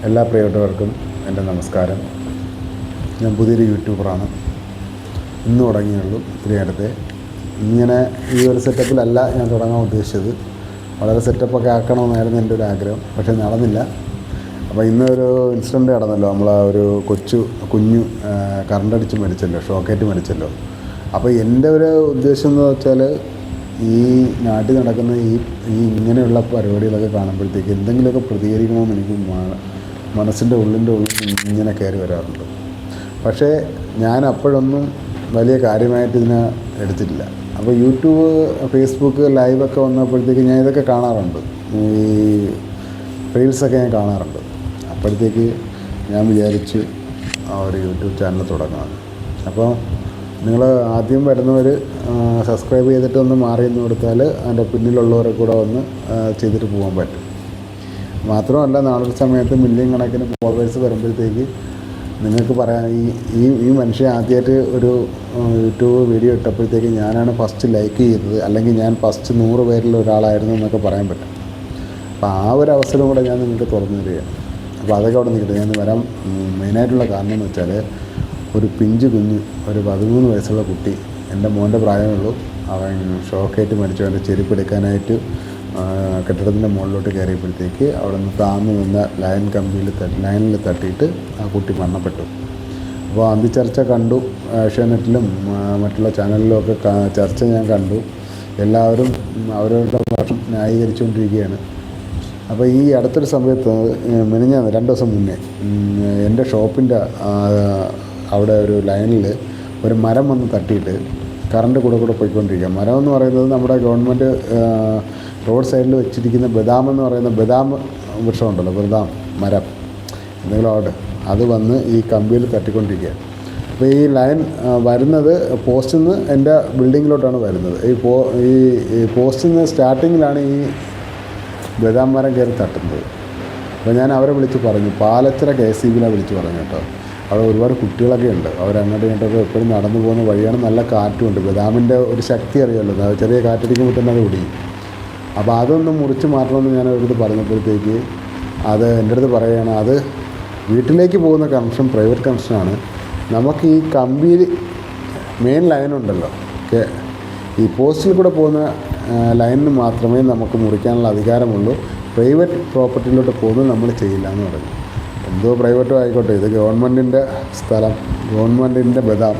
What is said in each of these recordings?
എല്ലാ പ്രിയപ്പെട്ടവർക്കും എൻ്റെ നമസ്കാരം. ഞാൻ പുതിയൊരു യൂട്യൂബറാണ്. ഇന്ന് തുടങ്ങിയുള്ളൂ. ഇത്തിരി അടുത്ത് ഇങ്ങനെ ഈ ഒരു സെറ്റപ്പിലല്ല ഞാൻ തുടങ്ങാൻ ഉദ്ദേശിച്ചത്. വളരെ സെറ്റപ്പൊക്കെ ആക്കണമെന്നായിരുന്നു എൻ്റെ ഒരു ആഗ്രഹം. പക്ഷേ നടന്നില്ല. അപ്പോൾ ഇന്നൊരു ഇൻസിഡൻറ്റ് നടന്നല്ലോ. ഒരു കുഞ്ഞു കറണ്ടടിച്ച് മരിച്ചല്ലോ, ഷോക്കേറ്റ് മരിച്ചല്ലോ. അപ്പോൾ എൻ്റെ ഒരു ഉദ്ദേശം എന്ന് വെച്ചാൽ ഈ നാട്ടിൽ നടക്കുന്ന ഈ ഇങ്ങനെയുള്ള പരിപാടികളൊക്കെ കാണുമ്പോഴത്തേക്ക് എന്തെങ്കിലുമൊക്കെ പ്രതികരിക്കണമെന്ന് എനിക്ക് മനസ്സിൻ്റെ ഉള്ളിൽ ഇങ്ങനെ കയറി വരാറുണ്ട്. പക്ഷേ ഞാൻ അപ്പോഴൊന്നും വലിയ കാര്യമായിട്ട് ഇതിനെ എടുത്തിട്ടില്ല. അപ്പോൾ യൂട്യൂബ്, ഫേസ്ബുക്ക് ലൈവൊക്കെ വന്നപ്പോഴത്തേക്ക് ഞാൻ ഇതൊക്കെ കാണാറുണ്ട്. ഈ റീൽസൊക്കെ ഞാൻ കാണാറുണ്ട്. അപ്പോഴത്തേക്ക് ഞാൻ വിചാരിച്ച് ഒരു യൂട്യൂബ് ചാനൽ തുടങ്ങാം. അപ്പോൾ നിങ്ങൾ ആദ്യം വരുന്നവർ സബ്സ്ക്രൈബ് ചെയ്തിട്ടൊന്ന് മാറി നിന്ന് കൊടുത്താൽ അതിൻ്റെ പിന്നിലുള്ളവരെ കൂടെ വന്ന് ചെയ്തിട്ട് പോകാൻ പറ്റും. മാത്രമല്ല, നാളൊരു സമയത്ത് മില്യൺ കണക്കിന് ഫോളോവേഴ്സ് വരുമ്പോഴത്തേക്ക് നിങ്ങൾക്ക് പറയാം, ഈ മനുഷ്യൻ ആദ്യമായിട്ട് ഒരു യൂട്യൂബ് വീഡിയോ ഇട്ടപ്പോഴത്തേക്ക് ഞാനാണ് ഫസ്റ്റ് ലൈക്ക് ചെയ്തത്, അല്ലെങ്കിൽ ഞാൻ ഫസ്റ്റ് 100 പേരിൽ ഒരാളായിരുന്നു എന്നൊക്കെ പറയാൻ പറ്റും. അപ്പോൾ ആ ഒരു അവസരം കൂടെ ഞാൻ നിങ്ങൾക്ക് തുറന്നു തരികയാണ്. അപ്പോൾ അതൊക്കെ അവിടെ നിൽക്കട്ടെ. ഞാൻ വരാൻ മെയിനായിട്ടുള്ള കാരണം എന്ന് വെച്ചാൽ, ഒരു പിഞ്ച് കുഞ്ഞ്, ഒരു 13 വയസ്സുള്ള കുട്ടി, എൻ്റെ മോൻ്റെ പ്രായമുള്ളൂ. അവൻ ഷോക്കേറ്റ് മരിച്ചു. അവൻ്റെ ചെരുപ്പ് എടുക്കാനായിട്ട് കെട്ടിടത്തിൻ്റെ മുകളിലോട്ട് കയറിയപ്പോഴത്തേക്ക് അവിടെ നിന്ന് താഴ്ന്നു നിന്ന ലൈനിൽ തട്ടിയിട്ട് ആ കുട്ടി മരണപ്പെട്ടു. അപ്പോൾ അന്തി ചർച്ച കണ്ടു. ഏഷ്യാനെറ്റിലും മറ്റുള്ള ചാനലിലും ഒക്കെ ചർച്ച ഞാൻ കണ്ടു. എല്ലാവരും അവരവരുടെ ഭാഷം ന്യായീകരിച്ചുകൊണ്ടിരിക്കുകയാണ്. അപ്പോൾ ഈ അടുത്തൊരു സമയത്ത് മിനിഞ്ഞാന്ന് 2 ദിവസം മുന്നേ എൻ്റെ ഷോപ്പിൻ്റെ അവിടെ ഒരു ലൈനിൽ ഒരു മരം വന്ന് തട്ടിയിട്ട് കറണ്ട് കൂടെ പോയിക്കൊണ്ടിരിക്കുക. മരം എന്ന് പറയുന്നത് നമ്മുടെ ഗവൺമെൻറ് റോഡ് സൈഡിൽ വെച്ചിരിക്കുന്ന ബദാം എന്ന് പറയുന്ന ബദാം വൃക്ഷമുണ്ടല്ലോ, ബദാം മരം എന്തെങ്കിലും ആവട്ടെ, അത് വന്ന് ഈ കമ്പിയിൽ തട്ടിക്കൊണ്ടിരിക്കുക. അപ്പോൾ ഈ ലൈൻ വരുന്നത് പോസ്റ്റിൽ നിന്ന് എൻ്റെ ബിൽഡിങ്ങിലോട്ടാണ് വരുന്നത്. ഈ പോസ്റ്റിൽ നിന്ന് സ്റ്റാർട്ടിങ്ങിലാണ് ഈ ബദാം മരം കയറി തട്ടുന്നത്. അപ്പോൾ ഞാൻ അവരെ വിളിച്ച് പറഞ്ഞു, പാലച്ചിറ KCBയിലാണ് വിളിച്ച് പറഞ്ഞു കേട്ടോ. അവിടെ ഒരുപാട് കുട്ടികളൊക്കെ ഉണ്ട്. അവരങ്ങോട്ടും ഇങ്ങോട്ടൊക്കെ എപ്പോഴും നടന്നു പോകുന്ന വഴിയാണ്. നല്ല കാറ്റുമുണ്ട്. ബദാമിൻ്റെ ഒരു ശക്തി അറിയാമല്ലോ, ചെറിയ കാറ്റടിക്കുമ്പോൾ തന്നെ അത് ഒടിയും. അപ്പോൾ അതൊന്ന് മുറിച്ച് മാറ്റണമെന്ന് ഞാൻ അവരോട് പറഞ്ഞപ്പോഴത്തേക്ക് അത് എൻ്റെ അടുത്ത് പറയുകയാണ്, അത് വീട്ടിലേക്ക് പോകുന്ന കണക്ഷൻ പ്രൈവറ്റ് കണക്ഷനാണ്. നമുക്ക് ഈ കമ്പിയിൽ മെയിൻ ലൈനുണ്ടല്ലോ, ഈ പോസ്റ്റിൽ കൂടെ പോകുന്ന ലൈനിന് മാത്രമേ നമുക്ക് മുറിക്കാനുള്ള അധികാരമുള്ളൂ. പ്രൈവറ്റ് പ്രോപ്പർട്ടിയിലോട്ട് പോകുന്നത് നമ്മൾ ചെയ്യില്ല എന്ന് പറഞ്ഞു. എന്തോ പ്രൈവറ്റും ആയിക്കോട്ടെ, ഇത് ഗവൺമെൻറ്റിൻ്റെ സ്ഥലം, ഗവൺമെൻറ്റിൻ്റെ ബദാം,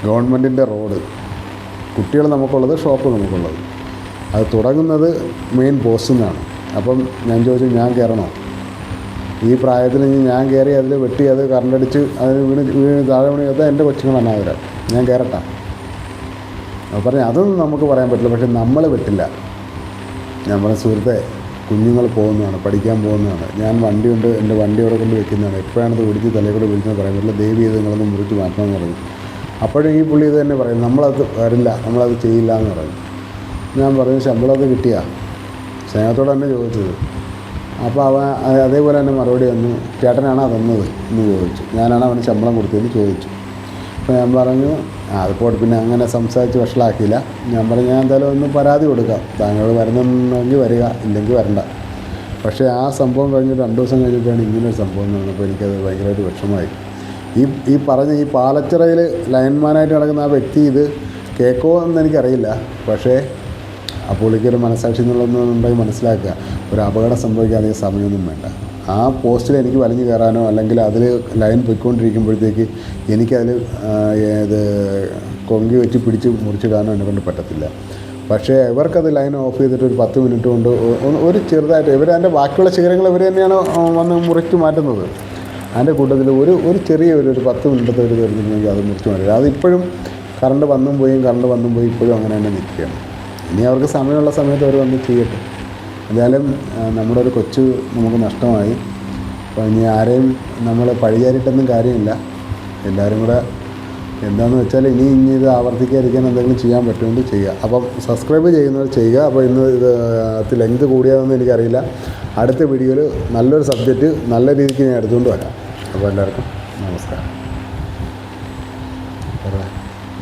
ഗവൺമെൻറ്റിൻ്റെ റോഡ്, കുട്ടികൾ നമുക്കുള്ളത്, ഷോപ്പ് നമുക്കുള്ളത്. അത് തുടങ്ങുന്നത് മെയിൻ പോസ്റ്റിൽ നിന്നാണ്. അപ്പം ഞാൻ ചോദിച്ചു, ഞാൻ കയറണോ? ഈ പ്രായത്തിൽ ഞാൻ കയറി അതിൽ വെട്ടി അത് കറണ്ടടിച്ച് അതിന് വീണ് താഴെ വീണത് എൻ്റെ കൊച്ചുങ്ങളാണ് അവർ. ഞാൻ കയറട്ടെ? അപ്പോൾ പറഞ്ഞു, അതൊന്നും നമുക്ക് പറയാൻ പറ്റില്ല. പക്ഷെ നമ്മൾ വിട്ടില്ല. നമ്മുടെ സുഹൃത്തെ, കുഞ്ഞുങ്ങൾ പോകുന്നതാണ്, പഠിക്കാൻ പോകുന്നതാണ്. ഞാൻ വണ്ടിയുണ്ട്, എൻ്റെ വണ്ടി അവിടെ കൊണ്ട് വെക്കുന്നതാണ്. എപ്പോഴാണത് ഓടിച്ച് തലയിൽ കൂടെ വിളിച്ചെന്ന് പറയാൻ പറ്റില്ല. ദയവ് ചെയ്ത് നിങ്ങളൊന്ന് മുറിച്ച് മാറ്റണമെന്ന് പറഞ്ഞു. അപ്പോഴും ഈ പുള്ളി ഇത് തന്നെ പറയും, നമ്മളത് വരില്ല, നമ്മളത് ചെയ്യില്ല എന്ന് പറഞ്ഞു. ഞാൻ പറഞ്ഞു, ശമ്പളം അത് കിട്ടിയാ? സ്നേഹത്തോടെ തന്നെ ചോദിച്ചത്. അപ്പോൾ അവൻ അതേപോലെ തന്നെ മറുപടി വന്നു, ചേട്ടനാണോ തന്നത് എന്ന് ചോദിച്ചു. ഞാനാണ് അവന് ശമ്പളം കൊടുത്തതെന്ന് ചോദിച്ചു. അപ്പോൾ ഞാൻ പറഞ്ഞു, അതിപ്പോൾ പിന്നെ അങ്ങനെ സംസാരിച്ച് വഷളാക്കിയില്ല. ഞാൻ പറഞ്ഞു, ഞാൻ എന്തായാലും ഒന്ന് പരാതി കൊടുക്കാം, താങ്കൾ വരുന്നെങ്കിൽ വരിക, ഇല്ലെങ്കിൽ വരണ്ട. പക്ഷേ ആ സംഭവം കഴിഞ്ഞ് 2 ദിവസം കഴിഞ്ഞിട്ടാണ് ഇങ്ങനൊരു സംഭവം നടന്നപ്പോൾ എനിക്കത് ഭയങ്കരമായിട്ട് വിഷമമായി. ഈ പറഞ്ഞ ഈ പാലച്ചിറയിൽ ലൈൻമാനായിട്ട് നടക്കുന്ന ആ വ്യക്തി ഇത് കേൾക്കുമോ എന്ന് എനിക്കറിയില്ല. പക്ഷേ ആ പുള്ളിക്കൊരു മനസ്സാക്ഷി എന്നുള്ളതെന്നുണ്ടെങ്കിൽ മനസ്സിലാക്കുക, ഒരു അപകടം സംഭവിക്കാൻ അധികം സമയമൊന്നും വേണ്ട. ആ പോസ്റ്റിൽ എനിക്ക് വലിഞ്ഞു കയറാനോ അല്ലെങ്കിൽ അതിൽ ലൈൻ പൊയ്ക്കൊണ്ടിരിക്കുമ്പോഴത്തേക്ക് എനിക്കതിൽ ഇത് കൊങ്കി വെച്ച് പിടിച്ച് മുറിച്ചിടാനോ എന്നെ കൊണ്ട് പറ്റത്തില്ല. പക്ഷേ ഇവർക്കത് ലൈൻ ഓഫ് ചെയ്തിട്ട് ഒരു 10 മിനിറ്റ് കൊണ്ട് ഒരു ചെറുതായിട്ട് അതിൻ്റെ ബാക്കിയുള്ള ശിഖരങ്ങൾ ഇവർ തന്നെയാണ് വന്ന് മുറിച്ച് മാറ്റുന്നത്. അതിൻ്റെ കൂട്ടത്തിൽ ഒരു ചെറിയ ഒരു 10 മിനിറ്റത്തെ ഒരു തീർന്നിട്ടുണ്ടെങ്കിൽ അത് മുറിച്ച് മാറ്റുക. അതിപ്പോഴും കറണ്ട് വന്നും പോയി ഇപ്പോഴും അങ്ങനെ തന്നെ നിൽക്കുകയാണ്. ഇനി അവർക്ക് സമയമുള്ള സമയത്ത് അവർ വന്ന് ചെയ്യട്ടെ. എന്തായാലും നമ്മുടെ ഒരു കൊച്ചു നമുക്ക് നഷ്ടമായി. അപ്പോൾ ഇനി ആരെയും നമ്മൾ പഴിചാരിട്ടൊന്നും കാര്യമില്ല. എല്ലാവരും കൂടെ എന്താണെന്ന് വെച്ചാൽ ഇനി ഇത് ആവർത്തിക്കാതിരിക്കാൻ എന്തെങ്കിലും ചെയ്യാൻ പറ്റുമെങ്കിൽ ചെയ്യുക. അപ്പം സബ്സ്ക്രൈബ് ചെയ്യുന്നവർ ചെയ്യുക. അപ്പോൾ ഇന്ന് ഇത് ലെങ്ത് കൂടിയതെന്ന് എനിക്കറിയില്ല. അടുത്ത വീഡിയോയിൽ നല്ലൊരു സബ്ജക്റ്റ് നല്ല രീതിക്ക് ഞാൻ എടുത്തുകൊണ്ട് വരാം. അപ്പോൾ എല്ലാവർക്കും നമസ്കാരം.